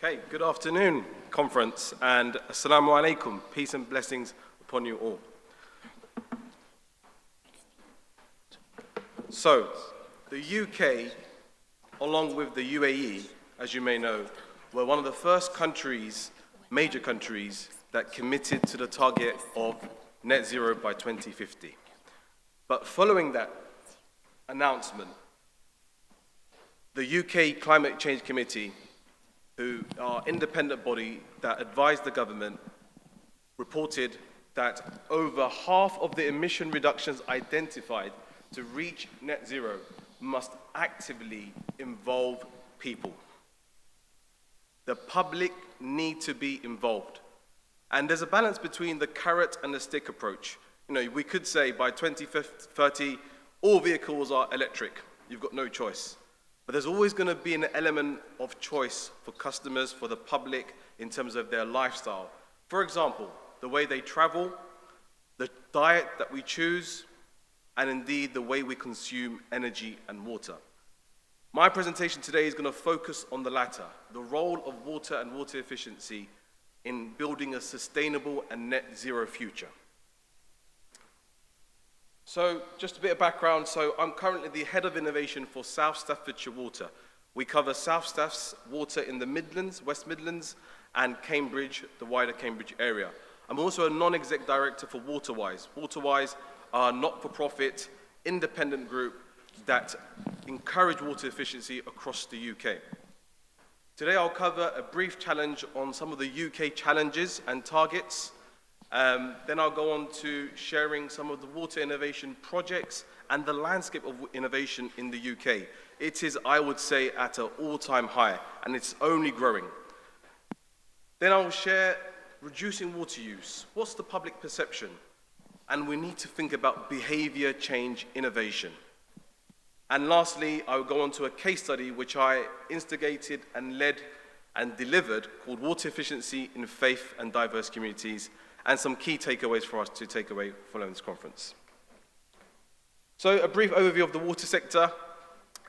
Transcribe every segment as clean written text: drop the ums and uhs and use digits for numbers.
Okay, good afternoon, conference, and assalamu alaikum, peace and blessings upon you all. So, the UK, along with the UAE, as you may know, were one of the first countries, major countries, that committed to the target of net zero by 2050. But following that announcement, the UK Climate Change Committee, who are an independent body that advised the government, reported that over half of the emission reductions identified to reach net zero must actively involve people. The public need to be involved. And there's a balance between the carrot and the stick approach. You know, we could say by 2030, all vehicles are electric. You've got no choice. But there's always going to be an element of choice for customers, for the public, in terms of their lifestyle. For example, the way they travel, the diet that we choose, and indeed the way we consume energy and water. My presentation today is going to focus on the latter, the role of water and water efficiency in building a sustainable and net zero future. So, just a bit of background. So, I'm currently the head of innovation for South Staffordshire Water. We cover South Staff's water in the Midlands, West Midlands, and Cambridge, the wider Cambridge area. I'm also a non-exec director for Waterwise. Waterwise are a not-for-profit, independent group that encourage water efficiency across the UK. Today, I'll cover a brief challenge on some of the UK challenges and targets. Then I'll go on to sharing some of the water innovation projects and the landscape of innovation in the UK. It is, I would say, at an all-time high, and it's only growing. Then I'll share reducing water use. What's the public perception? And we need to think about behaviour change innovation. And lastly, I'll go on to a case study which I instigated and led and delivered called Water Efficiency in Faith and Diverse Communities, and some key takeaways for us to take away following this conference. So, a brief overview of the water sector.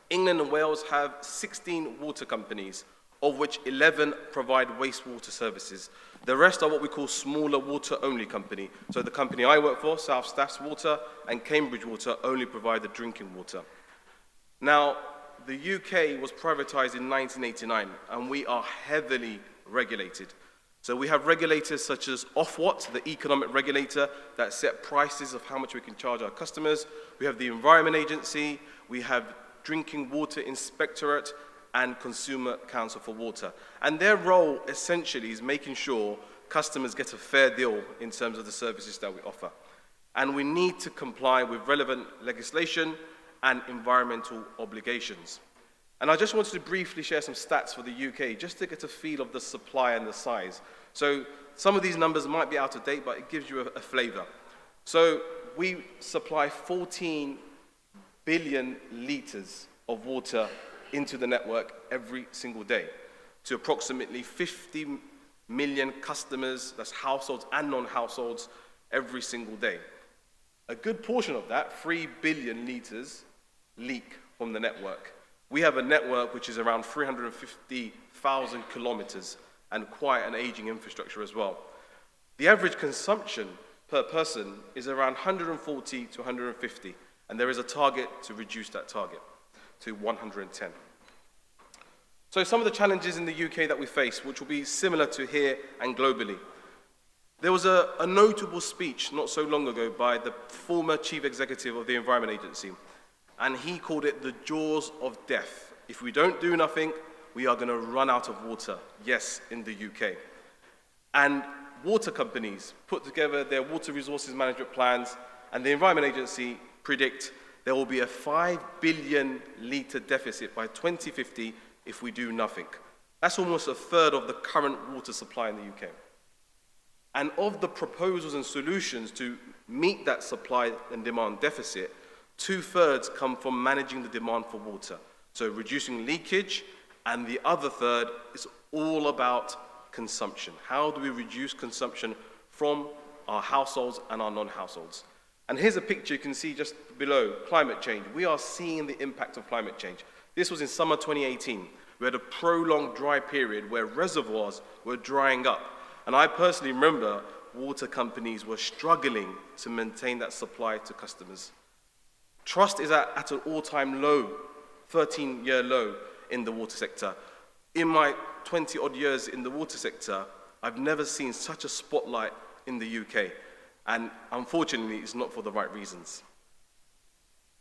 England and Wales have 16 water companies, of which 11 provide wastewater services. The rest are what we call smaller water-only company. So the company I work for, South Staff's Water, and Cambridge Water only provide the drinking water. Now, the UK was privatised in 1989, and we are heavily regulated. So we have regulators such as Ofwat, the economic regulator that set prices of how much we can charge our customers. We have the Environment Agency, we have Drinking Water Inspectorate, and Consumer Council for Water. And their role essentially is making sure customers get a fair deal in terms of the services that we offer. And we need to comply with relevant legislation and environmental obligations. And I just wanted to briefly share some stats for the UK, just to get a feel of the supply and the size. So some of these numbers might be out of date, but it gives you a flavour. So we supply 14 billion litres of water into the network every single day to approximately 50 million customers, that's households and non-households, every single day. A good portion of that, 3 billion litres, leak from the network. We have a network which is around 350,000 kilometres and quite an aging infrastructure as well. The average consumption per person is around 140 to 150, and there is a target to reduce that target to 110. So some of the challenges in the UK that we face, which will be similar to here and globally. There was a notable speech not so long ago by the former chief executive of the Environment Agency, and he called it the jaws of death. If we don't do nothing, we are going to run out of water, yes, in the UK. And water companies put together their water resources management plans, and the Environment Agency predict there will be a 5 billion litre deficit by 2050 if we do nothing. That's almost a third of the current water supply in the UK. And of the proposals and solutions to meet that supply and demand deficit, 2/3 come from managing the demand for water. So reducing leakage, and the other third is all about consumption. How do we reduce consumption from our households and our non-households? And here's a picture you can see just below, climate change. We are seeing the impact of climate change. This was in summer 2018. We had a prolonged dry period where reservoirs were drying up. And I personally remember water companies were struggling to maintain that supply to customers. Trust is at an all-time low, 13-year low in the water sector. In my 20-odd years in the water sector, I've never seen such a spotlight in the UK. And unfortunately, it's not for the right reasons.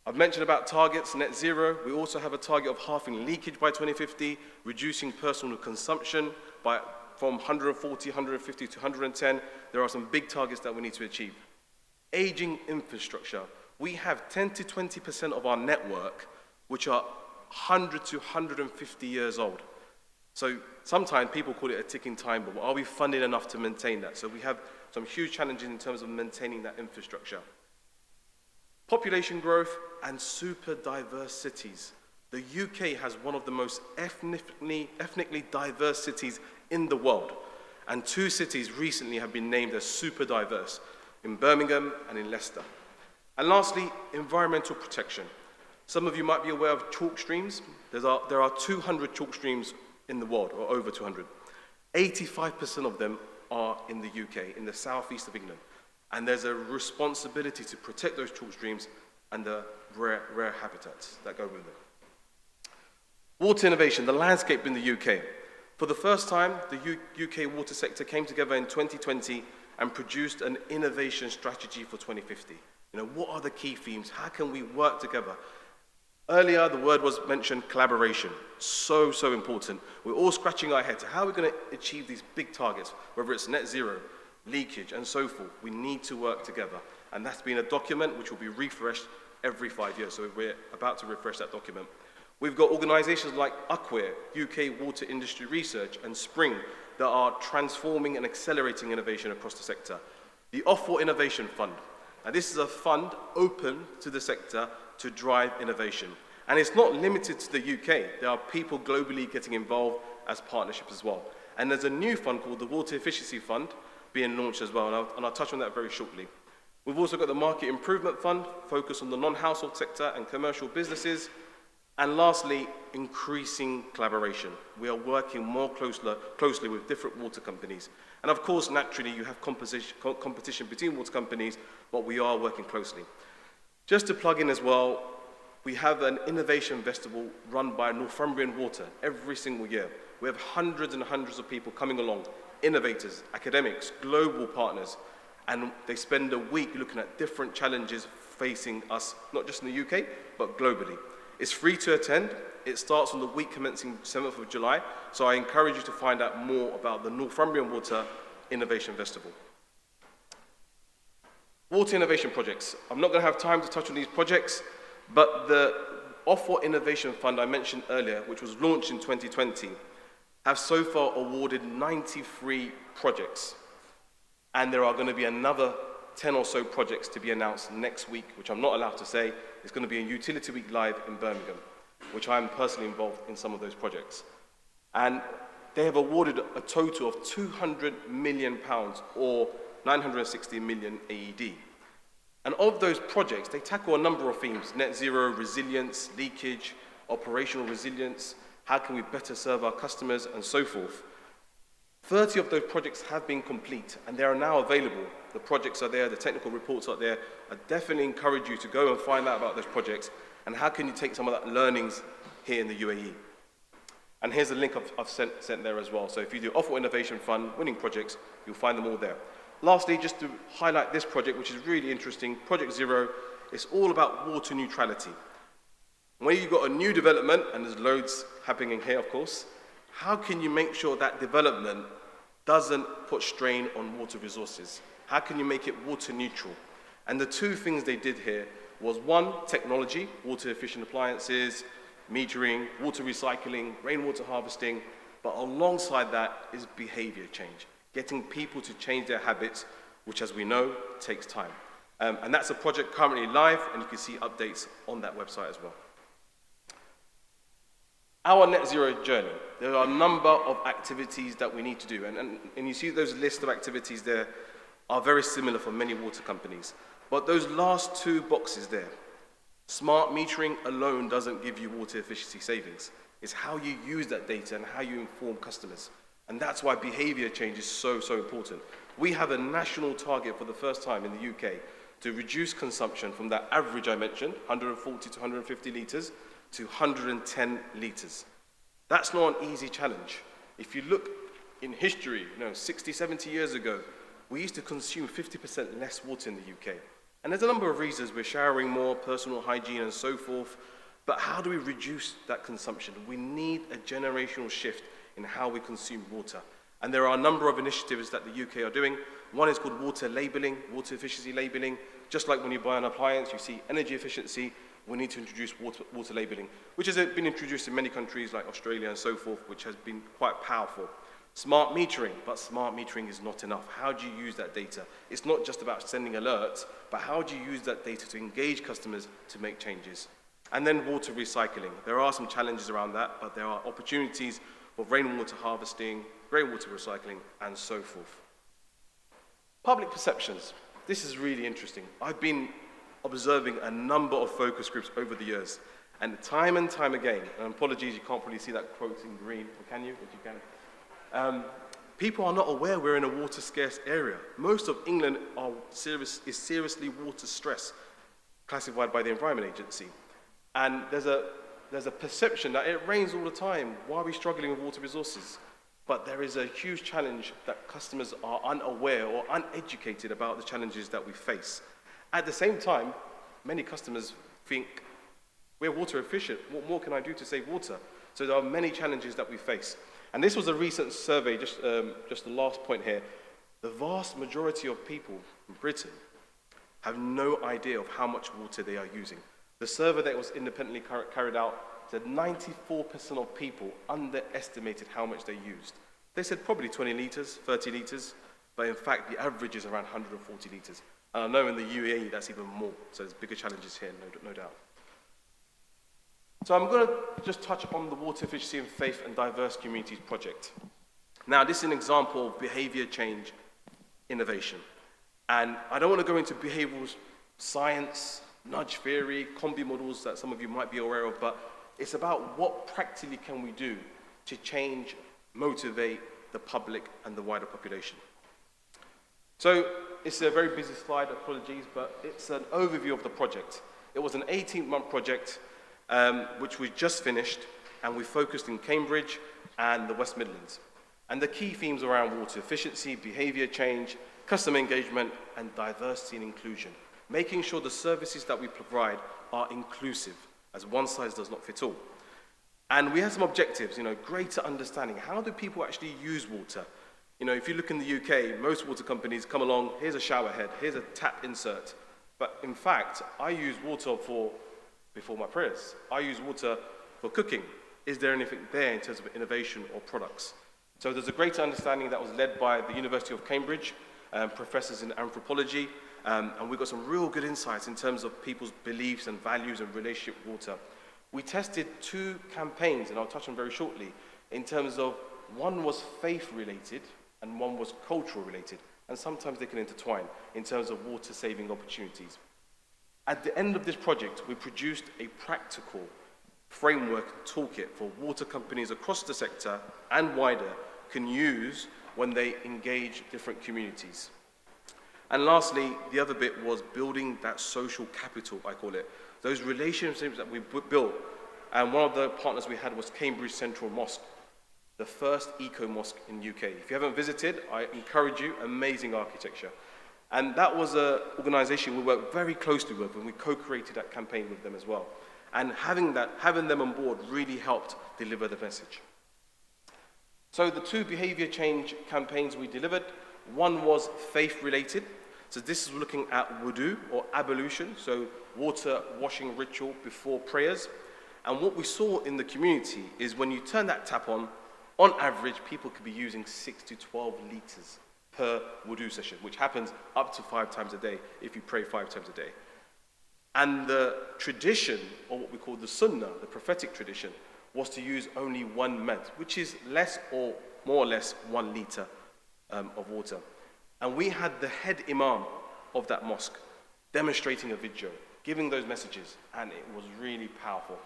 I've mentioned about targets, net zero. We also have a target of halving leakage by 2050, reducing personal consumption from 140, 150 to 110. There are some big targets that we need to achieve. Aging infrastructure. We have 10 to 20% of our network which are 100 to 150 years old. So sometimes people call it a ticking time bomb. Are we funded enough to maintain that? So we have some huge challenges in terms of maintaining that infrastructure. Population growth and super diverse cities. The UK has one of the most ethnically diverse cities in the world. And 2 cities recently have been named as super diverse, in Birmingham and in Leicester. And lastly, environmental protection. Some of you might be aware of chalk streams. There are 200 chalk streams in the world, or over 200. 85% of them are in the UK, in the southeast of England. And there's a responsibility to protect those chalk streams and the rare habitats that go with them. Water innovation, the landscape in the UK. For the first time, the UK water sector came together in 2020 and produced an innovation strategy for 2050. What are the key themes? How can we work together? Earlier, the word was mentioned, collaboration. So important. We're all scratching our heads. How are we going to achieve these big targets, whether it's net zero, leakage, and so forth? We need to work together. And that's been a document which will be refreshed every 5 years. So we're about to refresh that document. We've got organizations like UCWIR, UK Water Industry Research, and Spring that are transforming and accelerating innovation across the sector. The Offshore Innovation Fund. And this is a fund open to the sector to drive innovation. And it's not limited to the UK. There are people globally getting involved as partnerships as well. And there's a new fund called the Water Efficiency Fund being launched as well, and I'll touch on that very shortly. We've also got the Market Improvement Fund, focused on the non-household sector and commercial businesses. And lastly, increasing collaboration. We are working more closely with different water companies. And of course, naturally, you have competition between water companies, but we are working closely. Just to plug in as well, we have an innovation festival run by Northumbrian Water every single year. We have hundreds and hundreds of people coming along, innovators, academics, global partners, and they spend a week looking at different challenges facing us, not just in the UK, but globally. It's free to attend. It starts on the week commencing 7th of July, so I encourage you to find out more about the Northumbrian Water Innovation Festival. Water innovation projects. I'm not going to have time to touch on these projects, but the Offshore Innovation Fund I mentioned earlier, which was launched in 2020, have so far awarded 93 projects. And there are going to be another 10 or so projects to be announced next week, which I'm not allowed to say. It's going to be a Utility Week Live in Birmingham, which I'm personally involved in some of those projects. And they have awarded a total of £200 million, or 960 million AED. And of those projects, they tackle a number of themes: net zero, resilience, leakage, operational resilience, how can we better serve our customers, and so forth. 30 of those projects have been complete, and they are now available. The projects are there, the technical reports are there. I definitely encourage you to go and find out about those projects, and how can you take some of that learnings here in the UAE. And here's a link I've sent there as well. So if you do Offshore Innovation Fund winning projects, you'll find them all there. Lastly, just to highlight this project, which is really interesting, Project Zero, it's all about water neutrality. When you've got a new development, and there's loads happening here, of course, how can you make sure that development doesn't put strain on water resources? How can you make it water neutral? And the 2 things they did here was, 1, technology, water efficient appliances, metering, water recycling, rainwater harvesting, but alongside that is behavior change, getting people to change their habits, which, as we know, takes time. And that's a project currently live, and you can see updates on that website as well. Our net zero journey. There are a number of activities that we need to do, and you see those list of activities there are very similar for many water companies. But those last 2 boxes there, smart metering alone doesn't give you water efficiency savings. It's how you use that data and how you inform customers. And that's why behaviour change is so, so important. We have a national target for the first time in the UK to reduce consumption from that average I mentioned, 140 to 150 litres, to 110 litres. That's not an easy challenge. If you look in history, 60, 70 years ago, we used to consume 50% less water in the UK. And there's a number of reasons. We're showering more, personal hygiene and so forth. But how do we reduce that consumption? We need a generational shift in how we consume water. And there are a number of initiatives that the UK are doing. One is called water labelling, water efficiency labelling. Just like when you buy an appliance, you see energy efficiency, we need to introduce water labelling, which has been introduced in many countries like Australia and so forth, which has been quite powerful. Smart metering, but smart metering is not enough. How do you use that data? It's not just about sending alerts, but how do you use that data to engage customers to make changes? And then water recycling. There are some challenges around that, but there are opportunities for rainwater harvesting, greywater recycling, and so forth. Public perceptions. This is really interesting. I've been observing a number of focus groups over the years, and time again, and apologies, you can't probably see that quote in green, or can you? If you can. People are not aware we're in a water scarce area. Most of England is seriously water stressed, classified by the Environment Agency. And there's a perception that it rains all the time. Why are we struggling with water resources? But there is a huge challenge that customers are unaware or uneducated about the challenges that we face. At the same time, many customers think, we're water efficient, what more can I do to save water? So there are many challenges that we face. And this was a recent survey, just the last point here. The vast majority of people in Britain have no idea of how much water they are using. The survey that was independently carried out said 94% of people underestimated how much they used. They said probably 20 litres, 30 litres, but in fact the average is around 140 litres. And I know in the UAE that's even more, so there's bigger challenges here, no doubt. So I'm going to just touch on the Water Efficiency in Faith and Diverse Communities project. Now this is an example of behaviour change innovation. And I don't want to go into behavioural science, nudge theory, combi models that some of you might be aware of, but it's about what practically can we do to change, motivate the public and the wider population. So it's a very busy slide, apologies, but it's an overview of the project. It was an 18-month project which we just finished, and we focused in Cambridge and the West Midlands. And the key themes around water efficiency, behaviour change, customer engagement, and diversity and inclusion, making sure the services that we provide are inclusive, as one size does not fit all. And we had some objectives, greater understanding. How do people actually use water? If you look in the UK, most water companies come along, here's a shower head, here's a tap insert. But in fact, I use water before my prayers. I use water for cooking. Is there anything there in terms of innovation or products? So there's a greater understanding that was led by the University of Cambridge, professors in anthropology, and we got some real good insights in terms of people's beliefs and values and relationship with water. We tested 2 campaigns, and I'll touch on very shortly, in terms of one was faith-related and one was cultural-related, and sometimes they can intertwine in terms of water-saving opportunities. At the end of this project, we produced a practical framework toolkit for water companies across the sector and wider can use when they engage different communities. And lastly, the other bit was building that social capital, I call it. Those relationships that we built, and one of the partners we had was Cambridge Central Mosque, the first eco-mosque in UK. If you haven't visited, I encourage you, amazing architecture. And that was an organisation we worked very closely with, and we co-created that campaign with them as well. And having them on board really helped deliver the message. So the 2 behaviour change campaigns we delivered, one was faith-related. So this is looking at wudu, or ablution, so water washing ritual before prayers. And what we saw in the community is when you turn that tap on average, people could be using 6 to 12 litres per wudu session, which happens up to 5 times a day if you pray 5 times a day. And the tradition, or what we call the sunnah, the prophetic tradition, was to use only 1 med, which is less or more or less 1 litre of water. And we had the head imam of that mosque demonstrating a video, giving those messages, and it was really powerful.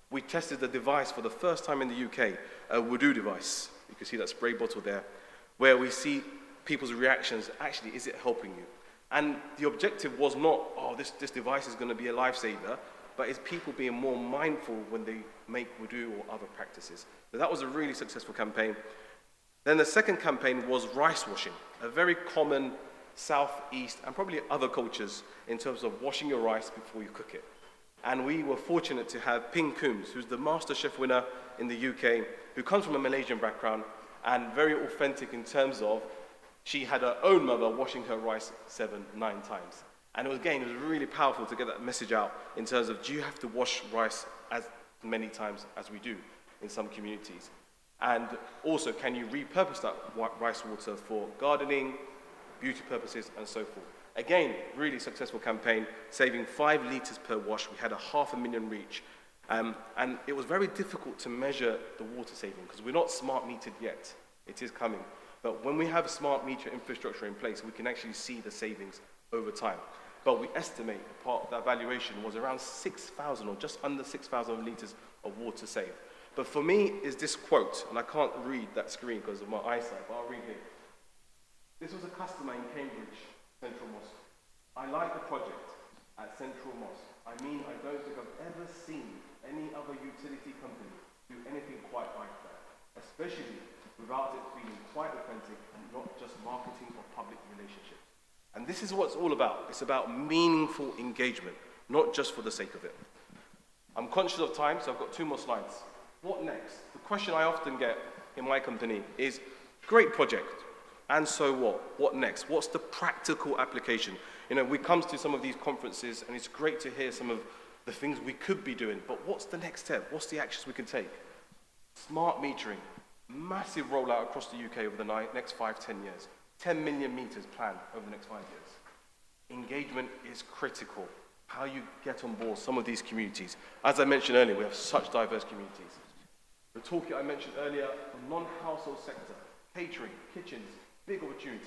we tested the device for the first time in the UK, a wudu device. You can see that spray bottle there, where we see people's reactions. Actually, is it helping you? And the objective was not, oh, this device is going to be a lifesaver, but it's people being more mindful when they make wudu or other practices. So that was a really successful campaign. Then the second campaign was rice washing, a very common Southeast and probably other cultures in terms of washing your rice before you cook it. And we were fortunate to have Ping Coombs, who's the Master Chef winner in the UK, who comes from a Malaysian background and very authentic in terms of she had her own mother washing her rice 7, 9 times. And it was really powerful to get that message out in terms of, do you have to wash rice as many times as we do in some communities? And also, can you repurpose that rice water for gardening, beauty purposes, and so forth? Again, really successful campaign, saving 5 litres per wash. We had a 500,000 reach. And it was very difficult to measure the water saving because we're not smart metered yet. It is coming. But when we have a smart meter infrastructure in place, we can actually see the savings over time. But we estimate that valuation was around 6,000 or just under 6,000 litres of water saved. But for me, is this quote, and I can't read that screen because of my eyesight, but I'll read it. This was a customer in Cambridge Central Mosque. I like the project at Central Mosque. I mean, I don't think I've ever seen any other utility company do anything quite like that, especially without it feeling quite authentic and not just marketing or public relationships. And this is what it's all about. It's about meaningful engagement, not just for the sake of it. I'm conscious of time, so I've got 2 more slides. What next? The question I often get in my company is, great project, and so what? What next? What's the practical application? You know, we come to some of these conferences, and it's great to hear some of the things we could be doing, but what's the next step? What's the actions we can take? Smart metering, massive rollout across the UK over the next 5, 10 years. 10 million meters planned over the next 5 years. Engagement is critical. How you get on board some of these communities. As I mentioned earlier, we have such diverse communities. The toolkit I mentioned earlier, the non-household sector, catering, kitchens, big opportunities.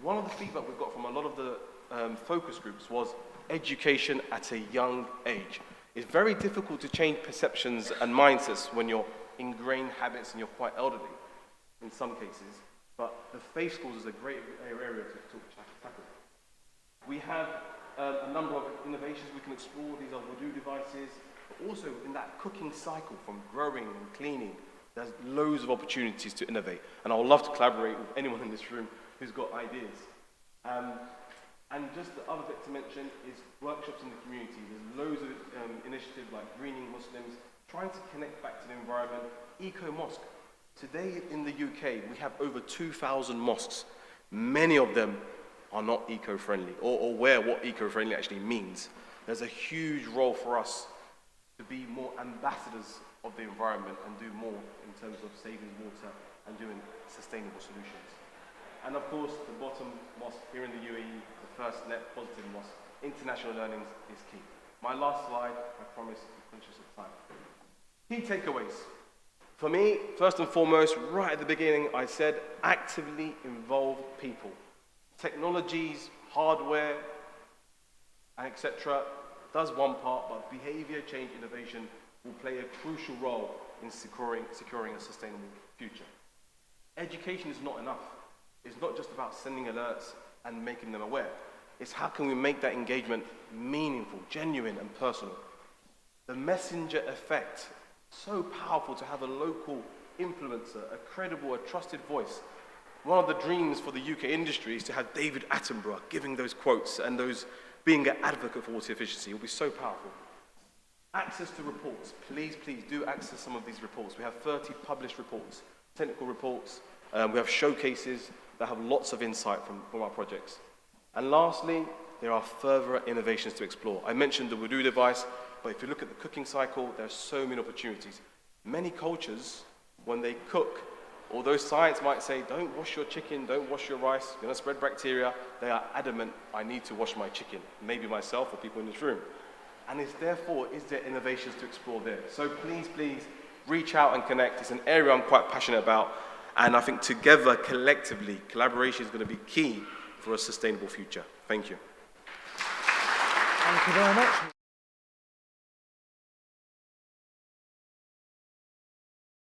One of the feedback we've got from a lot of the focus groups was education at a young age. It's very difficult to change perceptions and mindsets when you're ingrained habits and you're quite elderly in some cases. But the faith schools is a great area to tackle. We have a number of innovations we can explore. These are wudu devices, but also in that cooking cycle from growing and cleaning, there's loads of opportunities to innovate. And I would love to collaborate with anyone in this room who's got ideas. And just the other bit to mention is workshops in the community. There's loads of initiatives like Greening Muslims, trying to connect back to the environment. Eco-mosque. Today in the UK, we have over 2,000 mosques. Many of them are not eco-friendly, or aware what eco-friendly actually means. There's a huge role for us to be more ambassadors of the environment and do more in terms of saving water and doing sustainable solutions. And of course, the bottom mosque here in the UAE, the first net positive mosque, international learnings is key. My last slide, I promise, I'm conscious of time. Key takeaways. For me, first and foremost, right at the beginning, I said actively involve people. Technologies, hardware, and etc. does one part, but behavior change innovation will play a crucial role in securing a sustainable future. Education is not enough. It's not just about sending alerts and making them aware. It's how can we make that engagement meaningful, genuine, and personal. The messenger effect, so powerful to have a local influencer, a credible, a trusted voice. One of the dreams for the UK industry is to have David Attenborough giving those quotes and those being an advocate for water efficiency. It will be so powerful. Access to reports. Please, please do access some of these reports. We have 30 published reports, technical reports. We have showcases that have lots of insight from our projects. And lastly, there are further innovations to explore. I mentioned the wudu device, but if you look at the cooking cycle, there are so many opportunities. Many cultures, when they cook, although science might say, don't wash your chicken, don't wash your rice, you're gonna spread bacteria, they are adamant, I need to wash my chicken, maybe myself or people in this room. And is there innovations to explore there? So please, please, reach out and connect. It's an area I'm quite passionate about, and I think together, collectively, collaboration is gonna be key for a sustainable future. Thank you. Thank you very much.